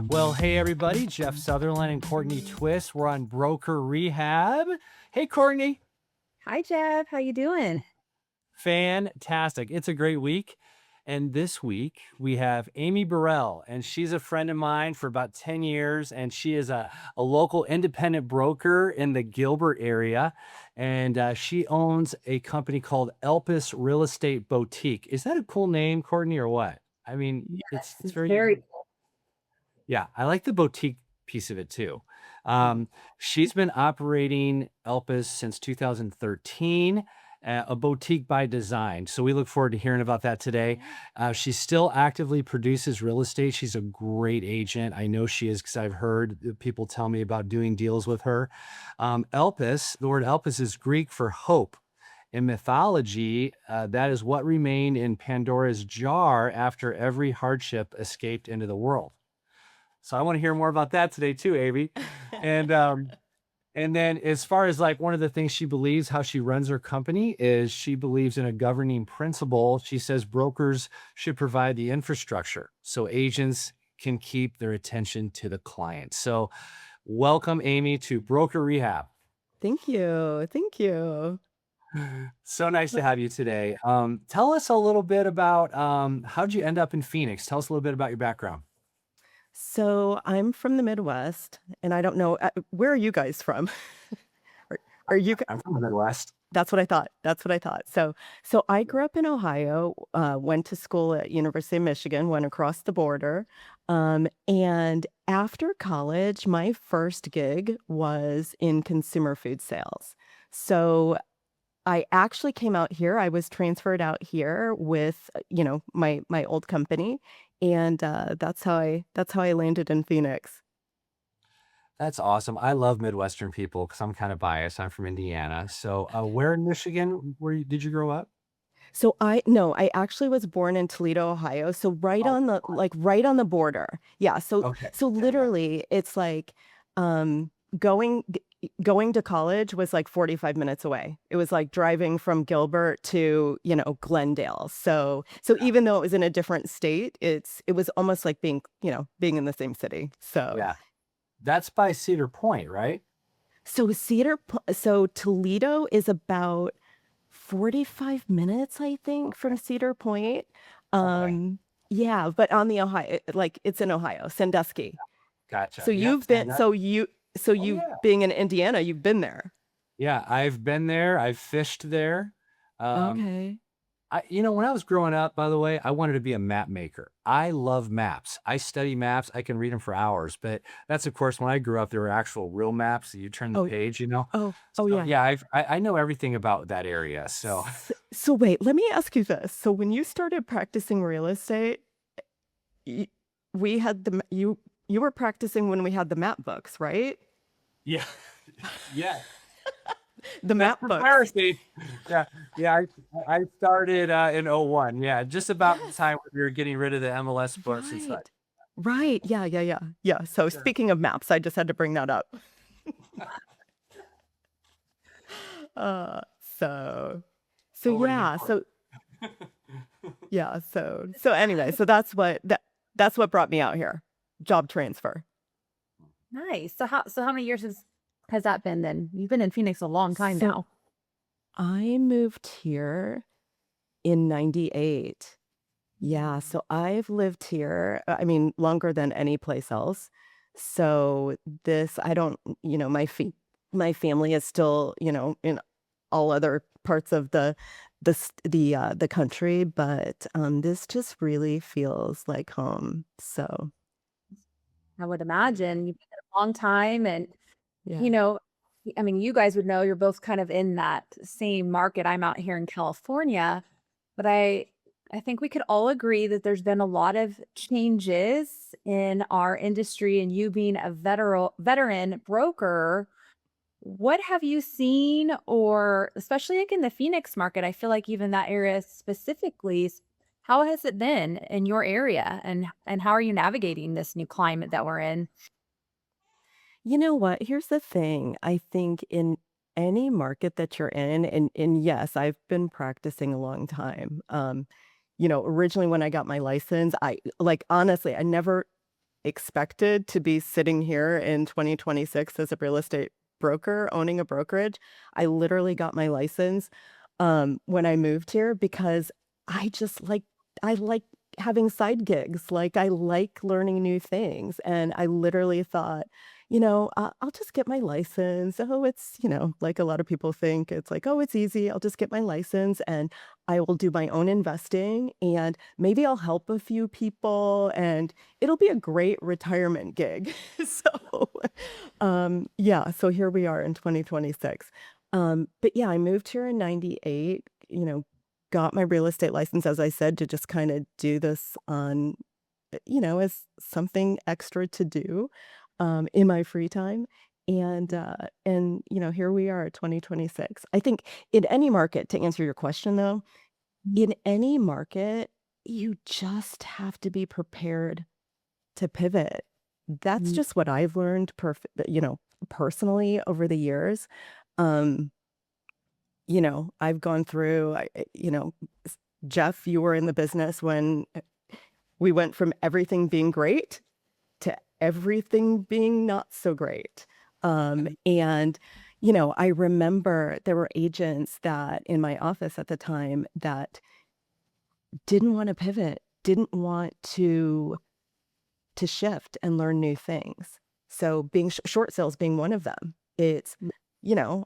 Well, hey everybody, Jeff Sutherland and Courtney Twist. We're on Broker Rehab. Hey Courtney. Hi, Jeff. How you doing? Fantastic. It's a great week. And this week we have Aimee Burrell, and she's a friend of mine for about 10 years. And she is a local independent broker in the Gilbert area. And she owns a company called Elpis Real Estate Boutique. Is that a cool name, Courtney, or what? I mean, Yes, it's very very unique. Yeah, I like the boutique piece of it too. She's been operating Elpis since 2013, a boutique by design. So we look forward to hearing about that today. She still actively produces real estate. She's a great agent. I know she is because I've heard people tell me about doing deals with her. Elpis, the word Elpis is Greek for hope. In mythology, that is what remained in Pandora's jar after every hardship escaped into the world. So I want to hear more about that today too, Aimee. And and then as far as like one of the things she believes, how she runs her company is she believes in a governing principle. She says brokers should provide the infrastructure so agents can keep their attention to the client. So welcome, Aimee, to Broker Rehab. Thank you. Thank you. So nice to have you today. Tell us a little bit about how'd you end up in Phoenix? Tell us a little bit about your background. So I'm from the Midwest, and I don't know, where are you guys from? Are, are you? I'm from the Midwest. That's what I thought. That's what I thought. So I grew up in Ohio, went to school at University of Michigan, went across the border, and after college, my first gig was in consumer food sales. So I actually came out here. I was transferred out here with, my old company, and that's how I landed in Phoenix. That's awesome. I love Midwestern people because I'm kind of biased. I'm from Indiana. So, where in Michigan did you grow up? So I actually was born in Toledo, Ohio. So right Oh, on the like right on the border. Yeah. So okay. so Yeah, yeah. literally, it's like um, going going to college was like 45 minutes away. It was like driving from Gilbert to, Glendale. So even though it was in a different state, it was almost like being in the same city. So Yeah. That's by Cedar Point, right? so Toledo is about 45 minutes, I think, from Cedar Point. Okay. Yeah, but on the Ohio, like it's in Ohio, Sandusky. Gotcha. So Yep. you've And been, that, oh you yeah. being in Indiana, you've been there. Yeah, I've been there. I've fished there. Um, Okay. when I was growing up, by the way, I wanted to be a map maker. I love maps. I study maps. I can read them for hours. But that's, of course, when I grew up, there were actual real maps that you turn the Oh, page. oh, So yeah. yeah, I know everything about that area. So So wait, let me ask you this. So when you started practicing real estate, y- we had you were practicing when we had the map books, right? yeah, yeah. The That's map for books. piracy. Yeah, yeah. I started in '01. Yeah, just about the Yes. time when we were getting rid of the MLS books and such. Right. Right. Yeah, yeah, yeah. Yeah. So Sure. speaking of maps, I just had to bring that up. Uh, so so Over to you, yeah, Court. so yeah, so anyway, so that's what brought me out here. Job transfer. nice. So how many years has that been then? You've been in Phoenix a long time So now. I moved here in 98. Yeah, so I've lived here, I mean, longer than any place else. So this, I don't, my family is still, in all other parts of the country, but this just really feels like home. So I would imagine you've been there a long time, and yeah. you know, I mean, you guys would know you're both kind of in that same market. I'm out here in California, but I think we could all agree that there's been a lot of changes in our industry, and you being a veteran broker, what have you seen, or especially like in the Phoenix market, I feel like even that area specifically, how has it been in your area, and how are you navigating this new climate that we're in? You know what? Here's the thing. I think any market that you're in, and yes, I've been practicing a long time. Originally when I got my license, honestly, I never expected to be sitting here in 2026 as a real estate broker owning a brokerage. I literally got my license when I moved here because I just I like having side gigs. Like I like learning new things. And I literally thought, I'll just get my license. Oh, it's, like a lot of people think it's like, oh, it's easy. I'll just get my license and I will do my own investing and maybe I'll help a few people and it'll be a great retirement gig. Yeah, so here we are in 2026. But yeah, I moved here in 98, got my real estate license, as I said, to just kind of do this on, as something extra to do in my free time. And here we are, 2026. I think in any market, to answer your question though, in any market, you just have to be prepared to pivot. That's Mhm. just what I've learned personally over the years. Um, I've gone through, Jeff, you were in the business when we went from everything being great to everything being not so great. And, I remember there were agents that in my office at the time that didn't want to pivot, didn't want to shift and learn new things. So being short sales being one of them. It's,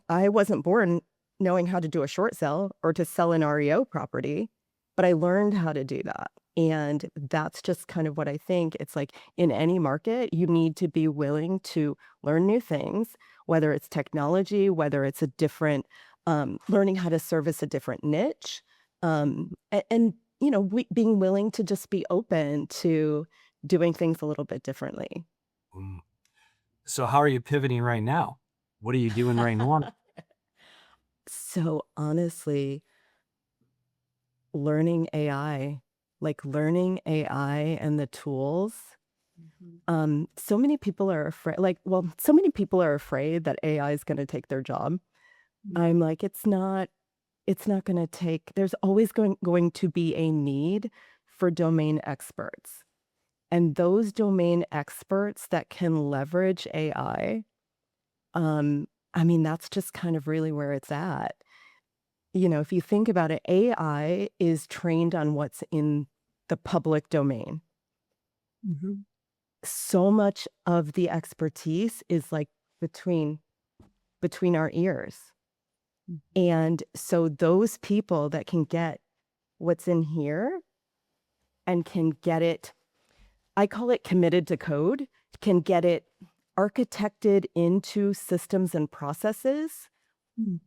I wasn't born knowing how to do a short sale or to sell an REO property, but I learned how to do that. And that's just kind of what I think. It's like in any market, you need to be willing to learn new things, whether it's technology, whether it's a different, learning how to service a different niche. Being willing to just be open to doing things a little bit differently. Mm. So how are you pivoting right now? What are you doing right now? So honestly, learning AI, learning AI and the tools. Mhm. So many people are afraid, so many people are afraid that AI is going to take their job. I'm like, it's not going to take, there's always going to be a need for domain experts. And those domain experts that can leverage AI, that's just kind of really where it's at. If you think about it, AI is trained on what's in the public domain. Mhm. So much of the expertise is between our ears. Mhm. And so those people that can get what's in here and can get it, I call it committed to code, can get it architected into systems and processes. Mm.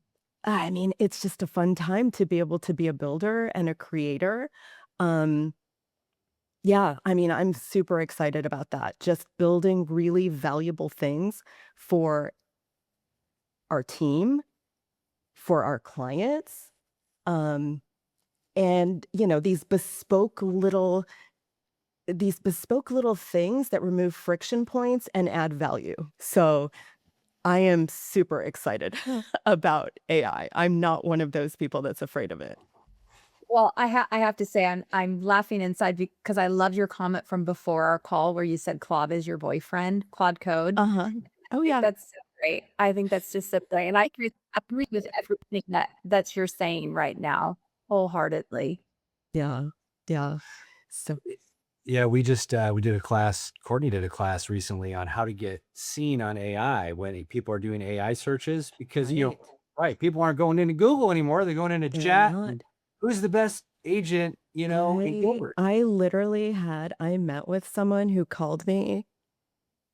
It's just a fun time to be able to be a builder and a creator. Um, yeah, I'm super excited about that. Just building really valuable things for our team, for our clients, um, and these bespoke little things that remove friction points and add value. So I am super excited about AI. I'm not one of those people that's afraid of it. Well, I have to say I'm laughing inside because I love your comment from before our call where you said Claude is your boyfriend, Claude Code. Uh-huh. Oh, I think yeah. that's so great. I think that's just so great, and I agree with everything that you're saying right now, wholeheartedly. Yeah. Yeah. So Yeah, we did a class. Courtney did a class recently on how to get seen on AI when people are doing AI searches because right. right, people aren't going into Google anymore. They're going into They're chat. not. And who's the best agent, in Gilbert? I literally I met with someone who called me,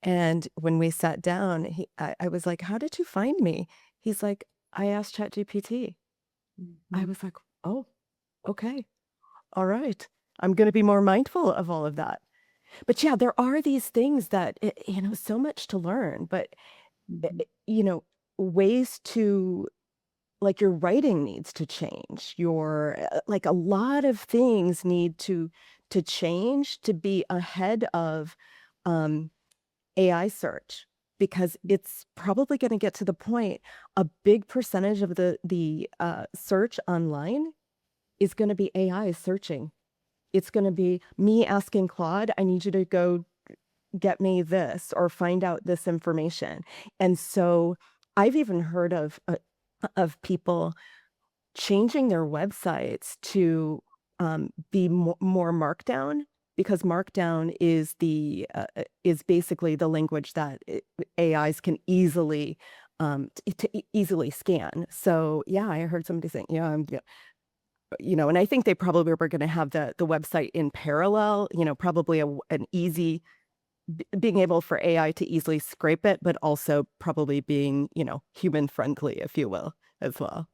and when we sat down, I was like, "How did you find me?" He's like, "I asked ChatGPT." I Mhm. was like, "Oh, okay. All right. I'm gonna be more mindful of all of that." But yeah, there are these things that so much to learn, but eh, Mhm. eh, you know, ways to your writing needs to change. A lot of things need to change to be ahead of um AI search because it's probably going to get to the point a big percentage of the search online is going to be AI searching. It's going to be me asking Claude, I need you to go get me this or find out this information. And so I've even heard of people changing their websites to be more markdown, because markdown is basically the language that AIs can easily easily scan. So yeah, I heard somebody saying, and I think they probably were going to have the website in parallel, probably an easy being able for AI to easily scrape it, but also probably being, human friendly, if you will, as well.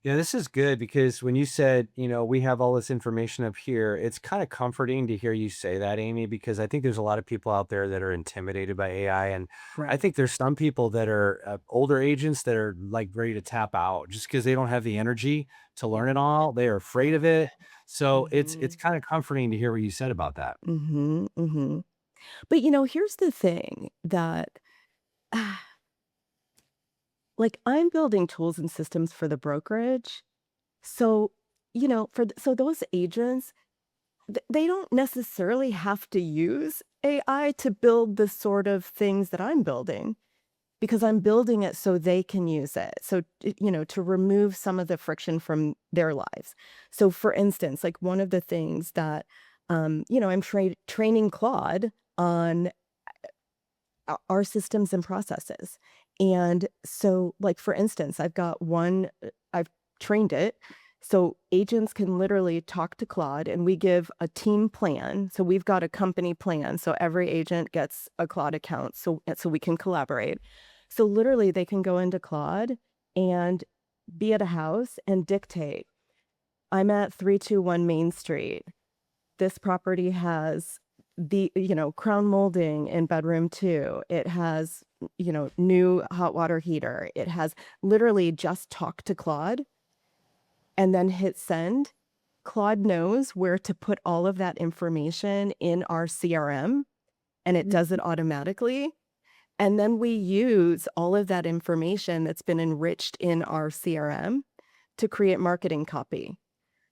Yeah, this is good because when you said, we have all this information up here, it's kind of comforting to hear you say that, Amy, because I think there's a lot of people out there that are intimidated by AI. And I Right. think there's some people that are older agents that are like ready to tap out just because they don't have the energy to learn it all. They are afraid of it. So it's Mm-hmm. kind of comforting to hear what you said about that. Mm-hmm. Mm-hmm. But here's the thing that like I'm building tools and systems for the brokerage. So, so those agents, they don't necessarily have to use AI to build the sort of things that I'm building, because I'm building it so they can use it. So, to remove some of the friction from their lives. So, for instance, like one of the things that, I'm training Claude on our systems and processes. And so, like, for instance, I've trained it. So agents can literally talk to Claude and we give a team plan. So we've got a company plan. So every agent gets a Claude account so we can collaborate. So literally they can go into Claude and be at a house and dictate, I'm at 321 Main Street. This property has crown molding in bedroom 2. It has, new hot water heater. It has literally just talk to Claude and then hit send. Claude knows where to put all of that information in our CRM, and it does it automatically. And then we use all of that information that's been enriched in our CRM to create marketing copy.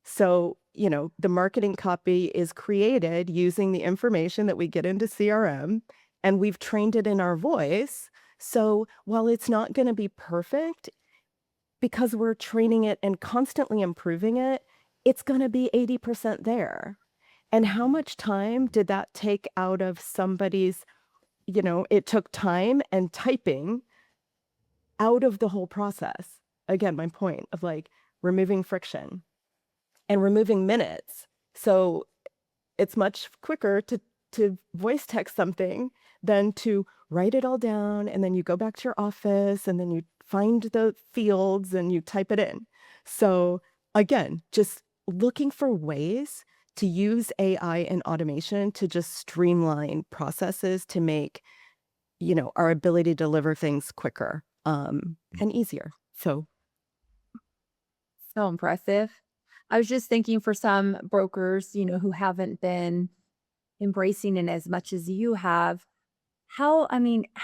So, the marketing copy is created using the information that we get into CRM, and we've trained it in our voice. So while it's not going to be perfect, because we're training it and constantly improving it, it's going to be 80% there. And how much time did that take out of somebody's, it took time and typing out of the whole process. Again, my point of like removing friction and removing minutes. So it's much quicker to voice text something than to write it all down, and then you go back to your office and then you find the fields and you type it in. So again, just looking for ways to use AI and automation to just streamline processes to make, our ability to deliver things quicker and easier. So So impressive. I was just thinking for some brokers, who haven't been embracing it as much as you have, how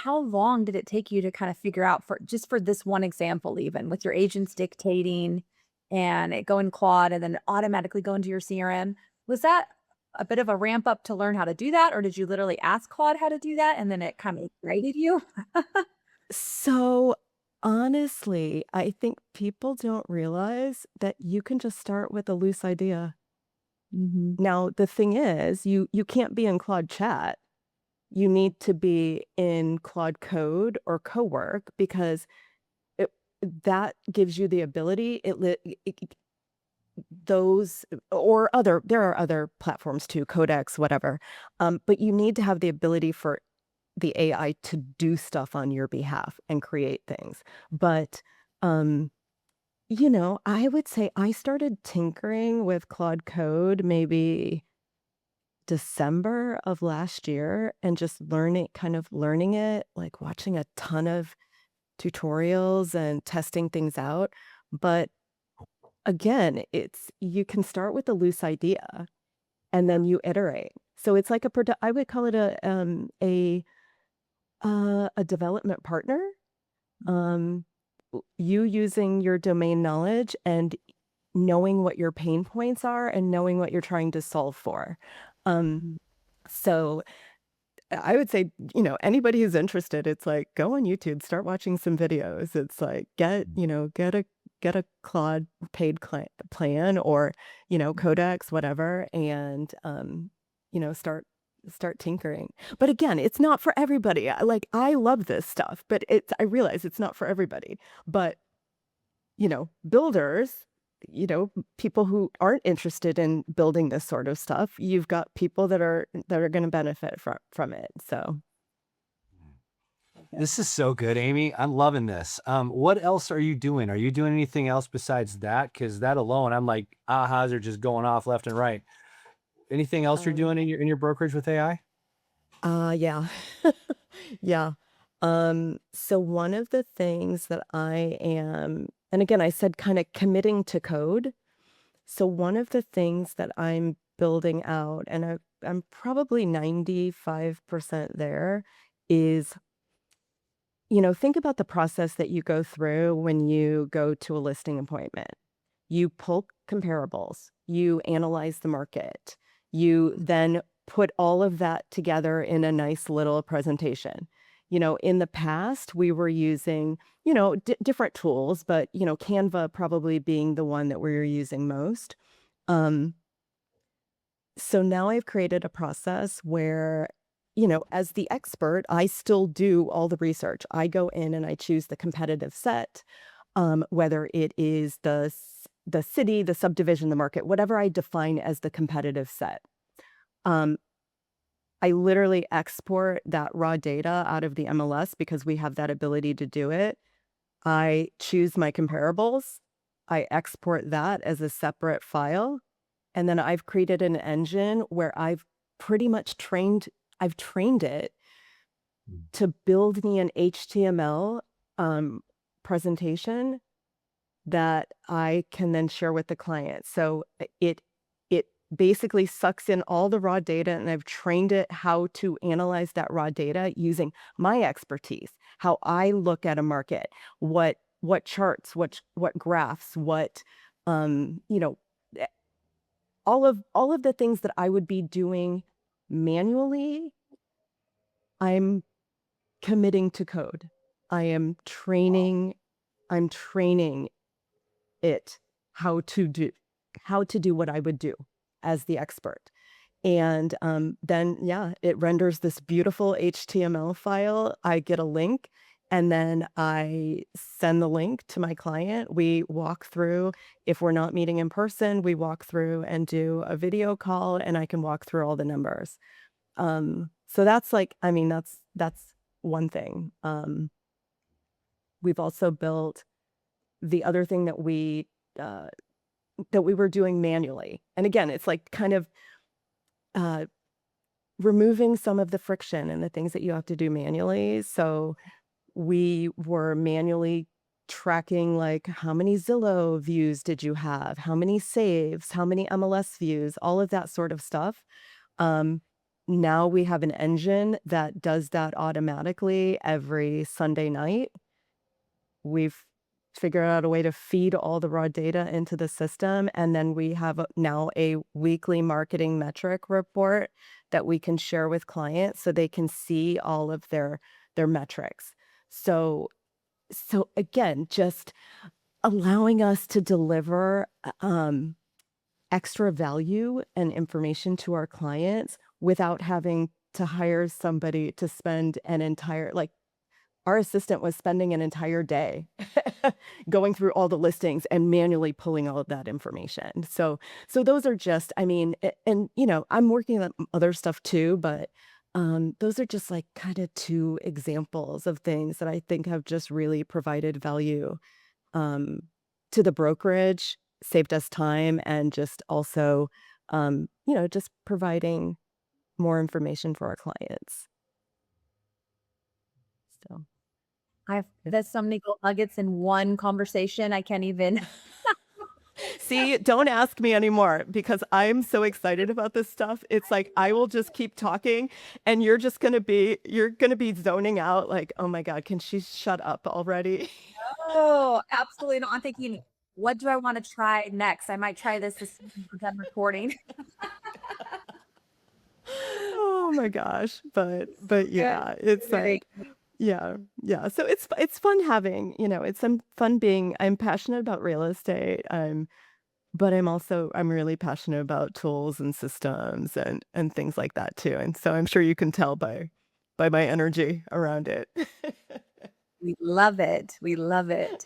long did it take you to kind of figure out, for this one example, even with your agents dictating and it going Claude and then automatically go into your CRM? Was that a bit of a ramp up to learn how to do that? Or did you literally ask Claude how to do that and then it kind of guided you? So honestly, I think people don't realize that you can just start with a loose idea. Hmm. Now, the thing is, you can't be in Claude Chat. You need to be in Claude Code or Cowork, because it, that gives you the ability. Those or other there are other platforms too, Codex, whatever. But you need to have the ability for the AI to do stuff on your behalf and create things. But, I would say I started tinkering with Claude Code maybe December of last year and just learning it, like watching a ton of tutorials and testing things out. But again, you can start with a loose idea and then you iterate. So it's like I would call it a A development partner, um, you using your domain knowledge and knowing what your pain points are and knowing what you're trying to solve for. Um, Mm. so I would say, anybody who's interested, it's like go on YouTube, start watching some videos. It's like get a Claude paid plan or, Codex, whatever, and start tinkering. But again, it's not for everybody. I love this stuff, but I realize it's not for everybody. But builders, people who aren't interested in building this sort of stuff, you've got people that are going to benefit from it. So, yeah. This is so good, Amy. I'm loving this. What else are you doing? Are you doing anything else besides that? Because that alone, I'm like, ahas are just going off left and right. Anything else you're Um, doing in your brokerage with AI? yeah. Yeah. So one of the things that I am, and again, I said kind of committing to code. So one of the things that I'm building out, and I'm probably 95% there, is, think about the process that you go through when you go to a listing appointment. You pull comparables, you analyze the market, you then put all of that together in a nice little presentation. In the past, we were using, different tools, but, Canva probably being the one that we were using most. Um, so now I've created a process where, as the expert, I still do all the research. I go in and I choose the competitive set, whether it is the city, the subdivision, the market, whatever I define as the competitive set. Um, I literally export that raw data out of the MLS because we have that ability to do it. I choose my comparables. I export that as a separate file. And then I've created an engine where pretty much I've trained it Mm. to build me an HTML presentation that I can then share with the client. So it basically sucks in all the raw data, and I've trained it how to analyze that raw data using my expertise, how I look at a market, what charts, what graphs, what eh, all of the things that I would be doing manually. I'm committing to code. I am Wow. training. I'm training it how to do what I would do as the expert. And then, yeah, it renders this beautiful HTML file. I get a link and then I send the link to my client. We walk through, if we're not meeting in person, we walk through and do a video call and I can walk through all the numbers. So that's that's one thing. We've also built the other thing uh, that we were doing manually. And again, it's like kind of uh, removing some of the friction and the things that you have to do manually. So we were manually tracking like how many Zillow views did you have, how many saves, how many MLS views, all of that sort of stuff. Um, Now we have an engine that does that automatically every Sunday night. We've figured out a way to feed all the raw data into the system, and then we have now a weekly marketing metric report that we can share with clients so they can see all of their metrics. So again, just allowing us to deliver extra value and information to our clients without having to hire somebody to spend an entire our assistant was spending an entire day going through all the listings and manually pulling all of that information. So those are just, and I'm working on other stuff too, but those are just like kind of two examples of things that I think have just really provided value um, to the brokerage, saved us time, and just also, just providing more information for our clients. So. I've There's so many gold nuggets in one conversation. I can't even. See, don't ask me anymore because I'm so excited about this stuff. It's like I will just keep talking and you're gonna be zoning out like, oh my God, can she shut up already? Oh, absolutely not. I'm thinking, what do I want to try next? I might try this as soon as we're done recording. Oh my gosh. But Good. yeah, it's Very. like yeah, yeah. So it's fun having, it's some fun being I'm passionate about real estate. But I'm really passionate about tools and systems and things like that too. And so I'm sure you can tell by my energy around it. We love it. We love it.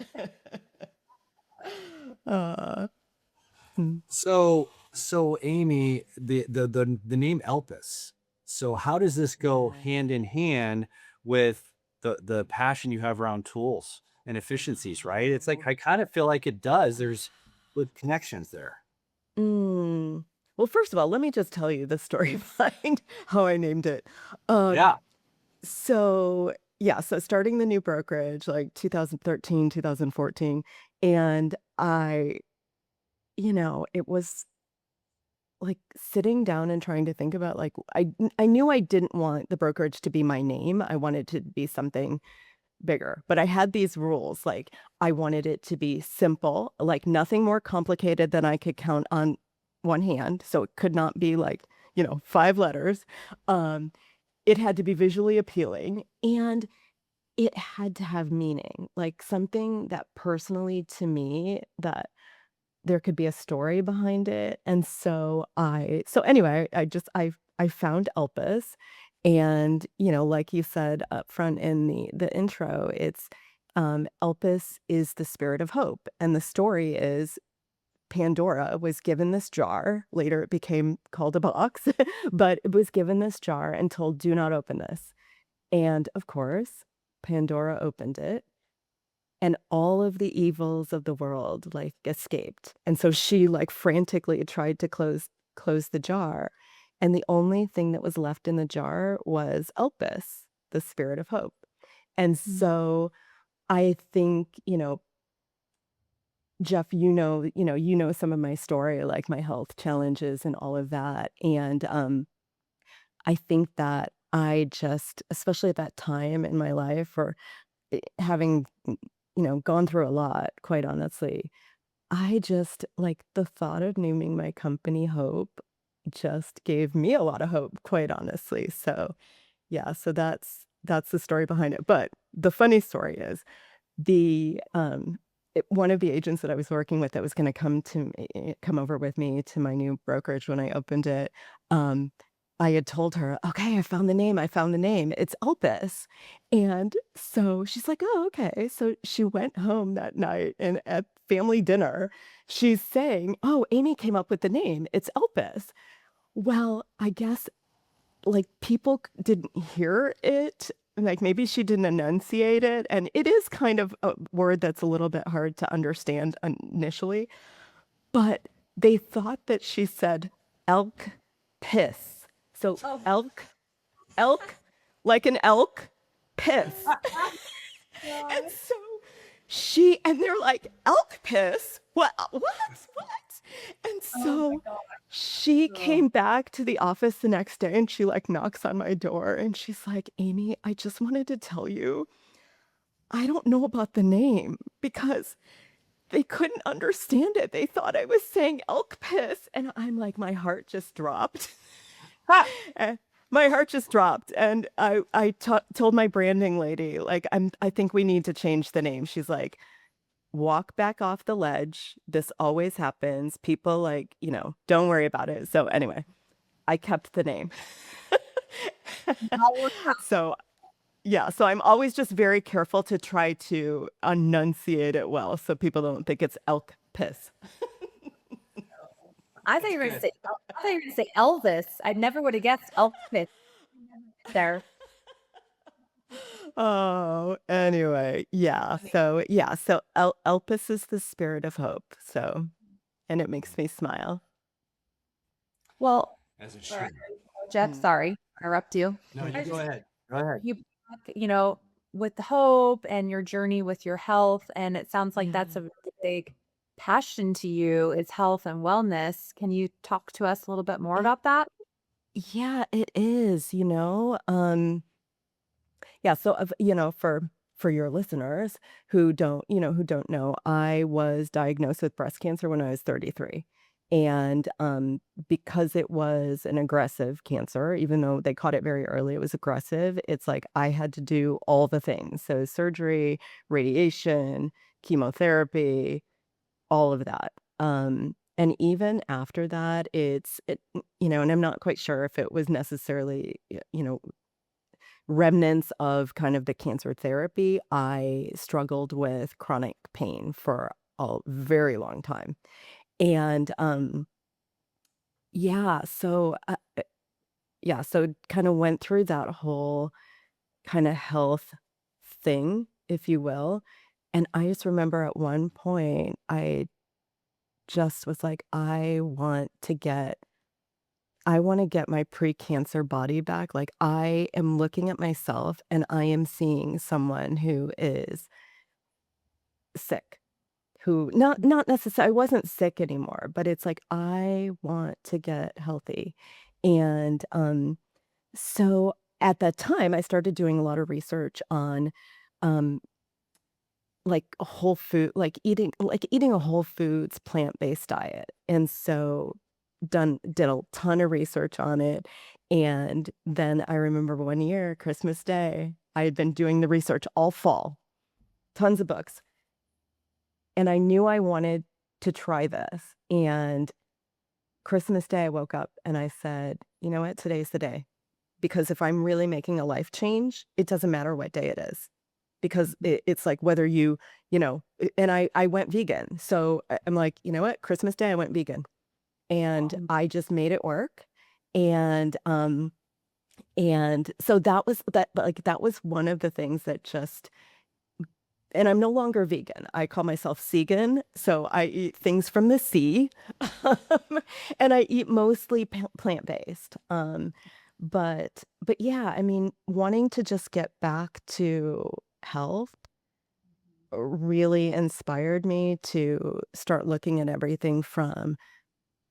uh, mm. So Aimee, the name Elpis. So how does this go Yeah. hand in hand with the passion you have around tools and efficiencies, right? It's like I kind of feel like it does. There's with connections there. Mm. Well, first of all, let me just tell you the story behind how I named it. Uh, Yeah. so yeah, so starting the new brokerage like 2013, 2014, and it was like sitting down and trying to think about like I knew I didn't want the brokerage to be my name. I wanted to be something bigger. But I had these rules like I wanted it to be simple, like nothing more complicated than I could count on one hand. So it could not be like, 5 letters. Um it had to be visually appealing and it had to have meaning, like something that personally to me that there could be a story behind it, and so anyway, I found Elpis, and, like you said up front in the intro, it's, Elpis is the spirit of hope, and the story is Pandora was given this jar, later it became called a box, but it was given this jar and told, "Do not open this," and, of course, Pandora opened it, and all of the evils of the world, like, escaped, and so she, like, frantically tried to close the jar, and the only thing that was left in the jar was Elpis, the spirit of hope, and Mm. so I think, Jeff, you know some of my story, like my health challenges and all of that, and, I think that I just especially at that time in my life or having, gone through a lot, quite honestly. I just like the thought of naming my company Hope just gave me a lot of hope, quite honestly. So, yeah, so that's the story behind it. But the funny story is one of the agents that I was working with that was going to come over with me to my new brokerage when I opened it. Um, I had told her, okay, I found the name. It's Elpis. And so she's like, oh, okay. So she went home that night and at family dinner, she's saying, oh, Aimee came up with the name. It's Elpis. Well, I guess like, people didn't hear it, like, maybe she didn't enunciate it, and it is kind of a word that's a little bit hard to understand initially, but they thought that she said elk piss. So Oh, elk, like an elk, piss. And God. so and they're like, "Elk piss? What?" And Oh my so God. she Oh. came back to the office the next day and she like knocks on my door and she's like, "Aimee, I just wanted to tell you, I don't know about the name because they couldn't understand it. They thought I was saying elk piss." And I'm like, my heart just dropped. Ha! Eh, my heart just dropped, and told my branding lady, like, I think we need to change the name. She's like, "Walk back off the ledge. This always happens. People like, don't worry about it." So anyway, I kept the name. Now we're So yeah, so I'm always just very careful to try to enunciate it well so people don't think it's elk piss. I thought you were gonna say I thought you were gonna say Elvis. I never would have guessed Elvis there. Oh, anyway, so Elpis is the spirit of hope. So, and it makes me smile. Well, As it sorry, should. Jeff, Mm. sorry, interrupt you. No, I you go just ahead. Go ahead. you with the hope and your journey with your health, and it sounds like that's Yeah. a really big passion to you is health and wellness. Can you talk to us a little bit more It, about that? yeah, it is, Yeah, so for your listeners who don't know, I was diagnosed with breast cancer when I was 33. And because it was an aggressive cancer, even though they caught it very early, it was aggressive. It's like I had to do all the things. So surgery, radiation, chemotherapy, all of that. And even after that, and I'm not quite sure if it was necessarily, remnants of kind of the cancer therapy. I struggled with chronic pain for a very long time. And yeah, so so kind of went through that whole kind of health thing, if you will. And I just remember at one point I just was like, I want to get my pre-cancer body back. Like I am looking at myself and I am seeing someone who is sick, who not necessarily, I wasn't sick anymore, but it's like I want to get healthy. And so at that time I started doing a lot of research on um like a whole food, like eating a whole foods plant-based diet. And so did a ton of research on it. And then I remember one year, Christmas Day, I had been doing the research all fall, tons of books. And I knew I wanted to try this. And Christmas Day, I woke up and I said, you know what, today's the day. Because if I'm really making a life change, it doesn't matter what day it is. Because it's like whether and I went vegan. So I'm like, you know what, Christmas Day, I went vegan. And I just made it work. And so that was one of the things that just, and I'm no longer vegan. I call myself segan. So I eat things from the sea. And I eat mostly plant-based. But yeah, I mean, wanting to just get back to health really inspired me to start looking at everything from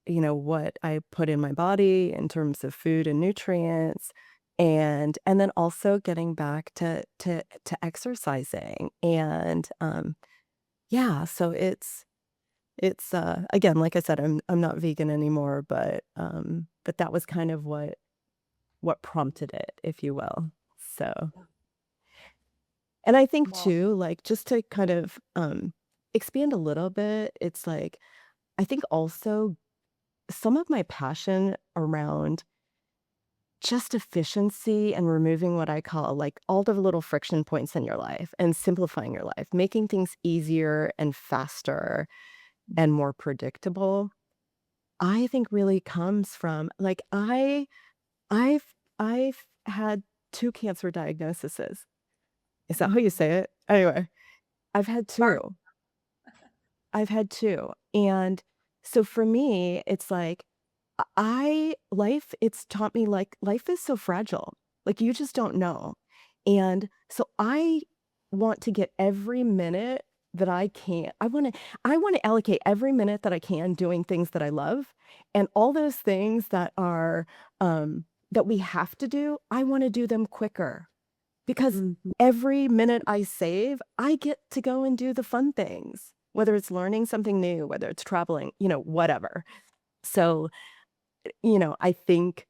what I put in my body in terms of food and nutrients, and then also getting back to exercising. And yeah, so it's again, like I said, I'm not vegan anymore, but that was kind of what prompted it, if you will. So, and I think Well, too, like just to kind of expand a little bit, it's like I think also some of my passion around just efficiency and removing what I call like all the little friction points in your life and simplifying your life, making things easier and faster and more predictable, I think really comes from like I've had two cancer diagnoses. Is that how you say it? Anyway, I've had Mark, two. I've had two. And so for me, it's like it's taught me like life is so fragile. Like you just don't know. And so I want to get every minute that I can. I want to allocate every minute that I can doing things that I love. And all those things that we have to do, I want to do them quicker because mhm. every minute I save, I get to go and do the fun things, whether it's learning something new, whether it's traveling, whatever. So, I think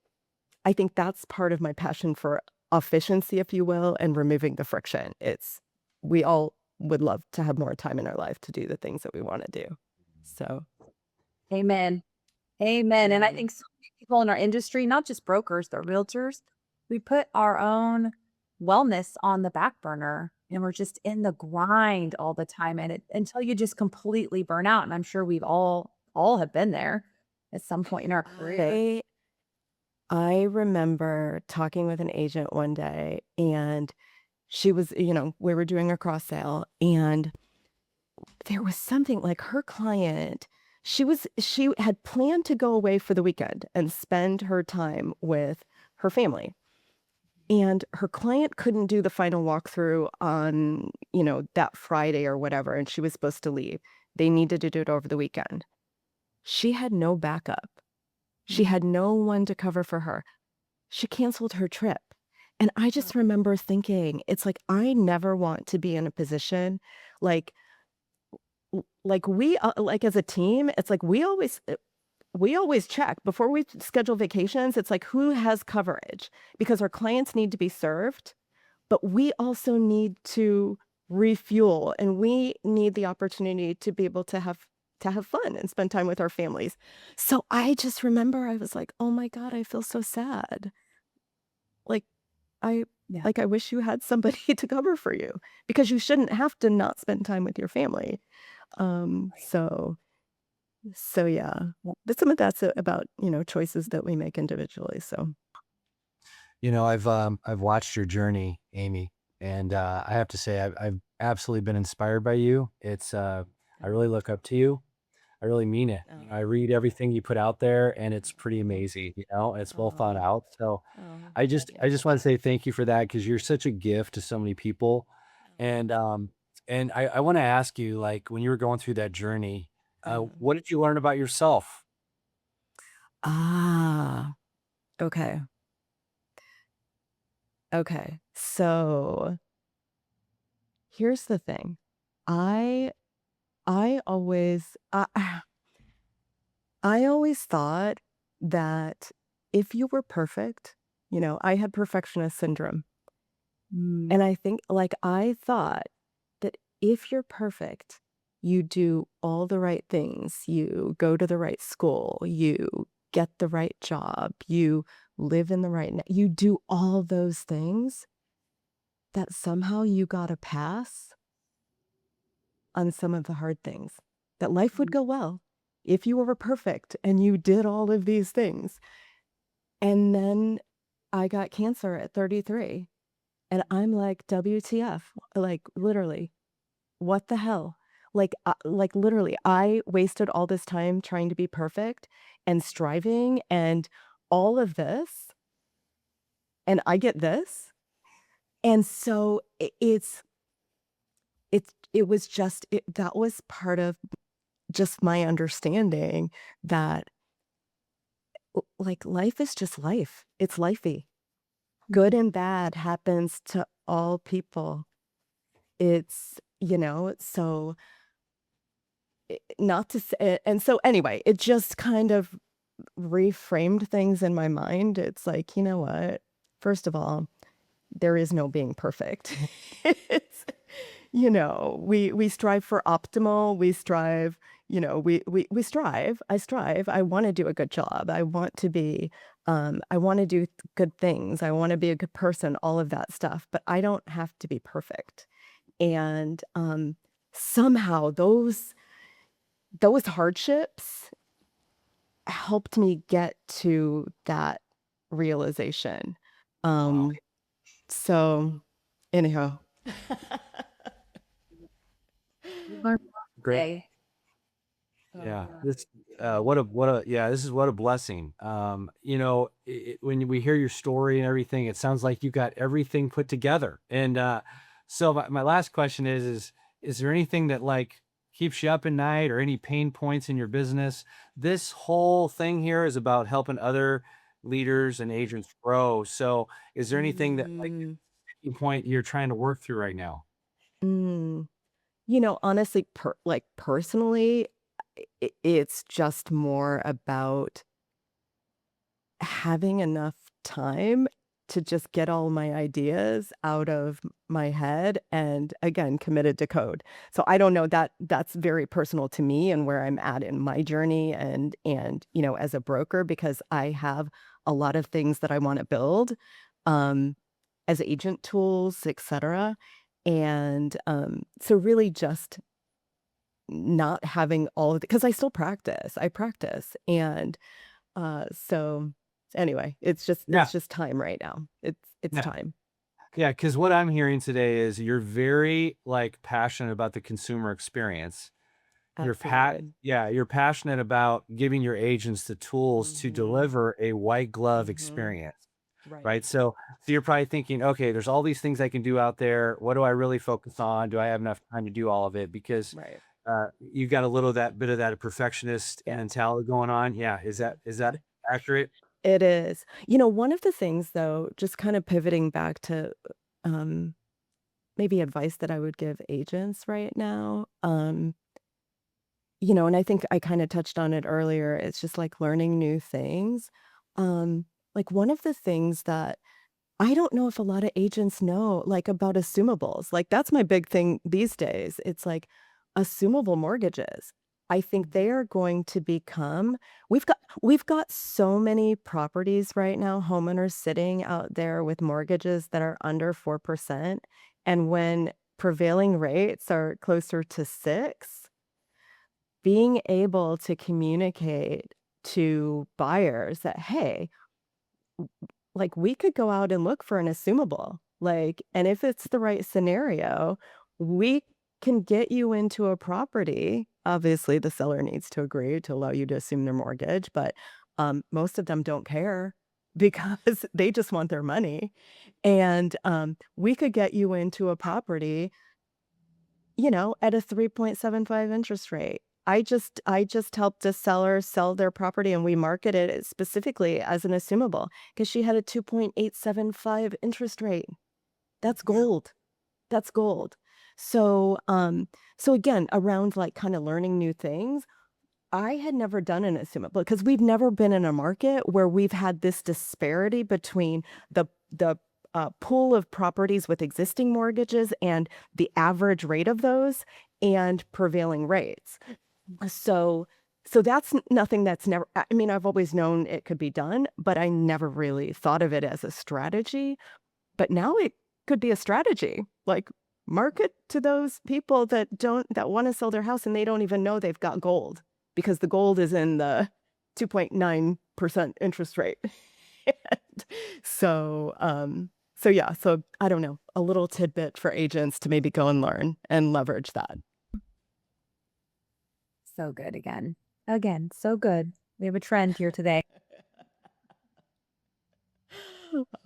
that's part of my passion for efficiency, if you will, and removing the friction. We all would love to have more time in our life to do the things that we want to do. So, Amen. Amen. And I think so many people in our industry, not just brokers, but realtors, we put our own wellness on the back burner and we're just in the grind all the time. And until you just completely burn out. And I'm sure we've all have been there at some point in our career. I remember talking with an agent one day and she was, we were doing a cross sale and there was something like her client, she had planned to go away for the weekend and spend her time with her family. And her client couldn't do the final walkthrough on, that Friday or whatever, and she was supposed to leave. They needed to do it over the weekend. She had no backup. She had no one to cover for her. She canceled her trip. And I just remember thinking, it's like, I never want to be in a position like like as a team, it's like we always check before we schedule vacations. It's like, who has coverage? Because our clients need to be served, but we also need to refuel, and we need the opportunity to be able to have fun and spend time with our families. So I just remember I was like, oh my God, I feel so sad. Like I Yeah. I wish you had somebody to cover for you, because you shouldn't have to not spend time with your family. So yeah. But some of that's about, choices that we make individually. So I've watched your journey, Amy, and I have to say I've absolutely been inspired by you. I really look up to you. I really mean it. I read everything you put out there, and it's pretty amazing. It's well thought out. So I just want to say thank you for that, because you're such a gift to so many people. And I want to ask you, like, when you were going through that journey, what did you learn about yourself? Ah, okay. Okay. So here's the thing. I I always I always thought that if you were perfect, I had perfectionist syndrome. Mm. And I think, like, I thought that if you're perfect, you do all the right things, you go to the right school, you get the right job, you live in the right, you do all those things, that somehow you got a pass on some of the hard things, that life would go well if you were perfect and you did all of these things. And then I got cancer at 33, and I'm like, WTF? Like, literally, what the hell? Like literally, I wasted all this time trying to be perfect and striving and all of this, and I get this. And so it was just that was part of just my understanding that like life is just life. It's lifey. Good and bad happens to all people. It's, so not to say, and so anyway, it just kind of reframed things in my mind. It's like, you know what? First of all, there is no being perfect. It's, we strive for optimal. We strive, we strive. I strive. I want to do a good job. I want to do good things. I want to be a good person, all of that stuff, but I don't have to be perfect. And somehow those hardships helped me get to that realization. Wow. So anyhow. You learn Great. today. Yeah. This is what a blessing. When we hear your story and everything, it sounds like you got everything put together. And so my last question is there anything that like keeps you up at night, or any pain points in your business? This whole thing here is about helping other leaders and agents grow. So is there anything that like Mm, any point you're trying to work through right now? mm. Honestly, personally, it's just more about having enough time to just get all my ideas out of my head, and again, committed to code. So I don't know, that's very personal to me and where I'm at in my journey, and as a broker, because I have a lot of things that I want to build um as agent tools, etc. And so really just not having all of the, because I still practice. I practice. And so anyway, Yeah. it's just time right now. It's Yeah. time. Yeah, because what I'm hearing today is you're very like passionate about the consumer experience. Absolutely. You're passionate about giving your agents the tools to Mhm. deliver a white glove Mhm. experience, Right. right? So you're probably thinking, okay, there's all these things I can do out there. What do I really focus on? Do I have enough time to do all of it? Because Right. You got a little of that bit of that perfectionist Yeah. mentality going on. Yeah. Is that accurate? It is. One of the things though, just kind of pivoting back to um, maybe advice that I would give agents right now, and I think I kind of touched on it earlier. It's just like learning new things. Like one of the things that I don't know if a lot of agents know, like about assumables. Like that's my big thing these days. It's like assumable mortgages. I think they are going to become we've got so many properties right now, homeowners sitting out there with mortgages that are under 4%. And when prevailing rates are closer to 6, being able to communicate to buyers that, hey, like we could go out and look for an assumable. Like, and if it's the right scenario, we can get you into a property. Obviously, the seller needs to agree to allow you to assume their mortgage, but most of them don't care because they just want their money. And we could get you into a property at a 3.75 interest rate. I just helped a seller sell their property and we marketed it specifically as an assumable because she had a 2.875 interest rate. That's gold. That's gold. So again, around like kind of learning new things, I had never done an assumable because we've never been in a market where we've had this disparity between the pool of properties with existing mortgages and the average rate of those and prevailing rates. So that's nothing that's never, I mean, I've always known it could be done, but I never really thought of it as a strategy. But now it could be a strategy. Like market to those people that want to sell their house and they don't even know they've got gold because the gold is in the 2.9% interest rate. And so yeah, so I don't know, a little tidbit for agents to maybe go and learn and leverage that. So good again. Again, so good. We have a trend here today.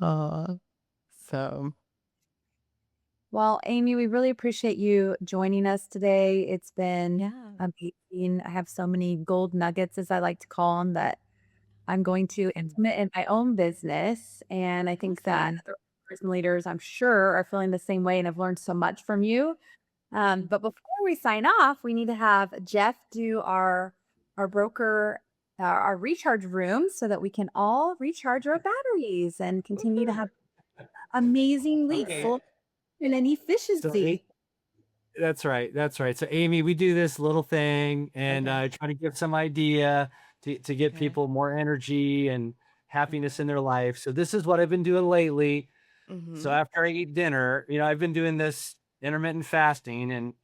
Uh, so Well, Aimee, we really appreciate you joining us today. It's been yeah. amazing. I have so many gold nuggets, as I like to call them, that I'm going to implement in my own business. And I think that Awesome. other person leaders, I'm sure, are feeling the same way and have learned so much from you. But before we sign off, we need to have Jeff do our broker our recharge room so that we can all recharge our batteries and continue to have amazingly Okay. full and an So efficiency. that's right. That's right. So Amy, we do this little thing and Okay. try to give some idea to get Okay. people more energy and happiness in their life. So this is what I've been doing lately. So Mm-hmm. after I eat dinner, I've been doing this intermittent fasting and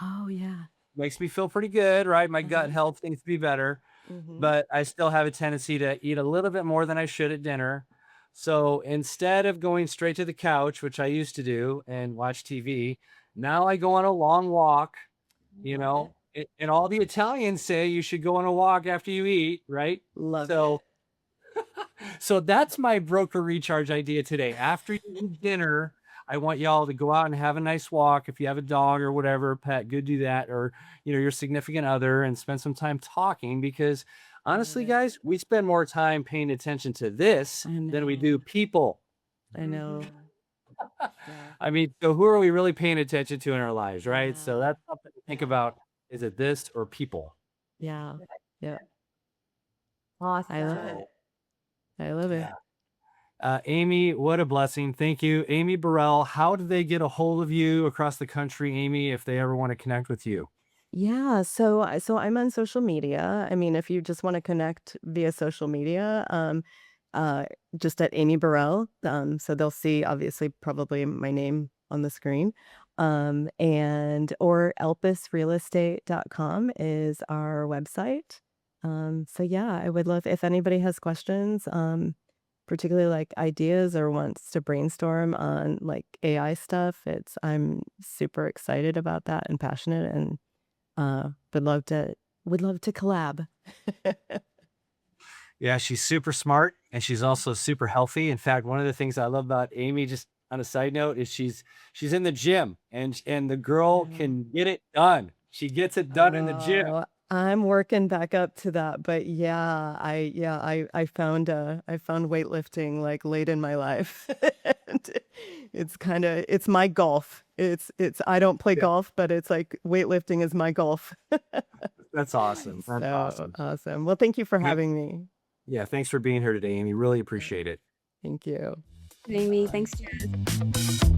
Oh yeah. makes me feel pretty good, right? My gut Uh-huh. health needs to be better, Mm-hmm. but I still have a tendency to eat a little bit more than I should at dinner. So instead of going straight to the couch, which I used to do and watch TV, now I go on a long walk, Love it. and all the Italians say you should go on a walk after you eat, right? Love So it. so that's my broker recharge idea today. After you eat dinner, I want y'all to go out and have a nice walk. If you have a dog or whatever, pet, go do that, or your significant other, and spend some time talking. Because Love honestly, it. guys, we spend more time paying attention to this I than we do know. people. I know. Mhm. Yeah. I mean, so who are we really paying attention to in our lives, right? So Yeah. that's something to think Yeah. about. Is it this or people? Yeah. Yeah. I love Awesome. it. So I love it. yeah. Aimee, what a blessing. Thank you. Aimee Burrell, how do they get a hold of you across the country, Aimee, if they ever want to connect with you? Yeah, so I'm on social media. I mean, if you just want to connect via social media, uh, just at Aimee Burrell. So they'll see obviously probably my name on the screen. And or elpisrealestate.com is our website. So yeah, I would love if anybody has questions, particularly like ideas or wants to brainstorm on like AI stuff. I'm super excited about that and passionate and would love to collab. Yeah, she's super smart and she's also super healthy. In fact, one of the things I love about Aimee, just on a side note, is she's in the gym and the girl Yeah. can get it done. She gets it done in the gym. Oh, I'm working back up to that, but I found weightlifting like late in my life. And it's my golf. It's I don't play Yeah, golf, but it's like weightlifting is my golf. that's awesome. That's So awesome. awesome. Well, thank you for Hey, having me. yeah, thanks for being here today, Amy. Really appreciate it. Thank you. Amy, thanks, Jen.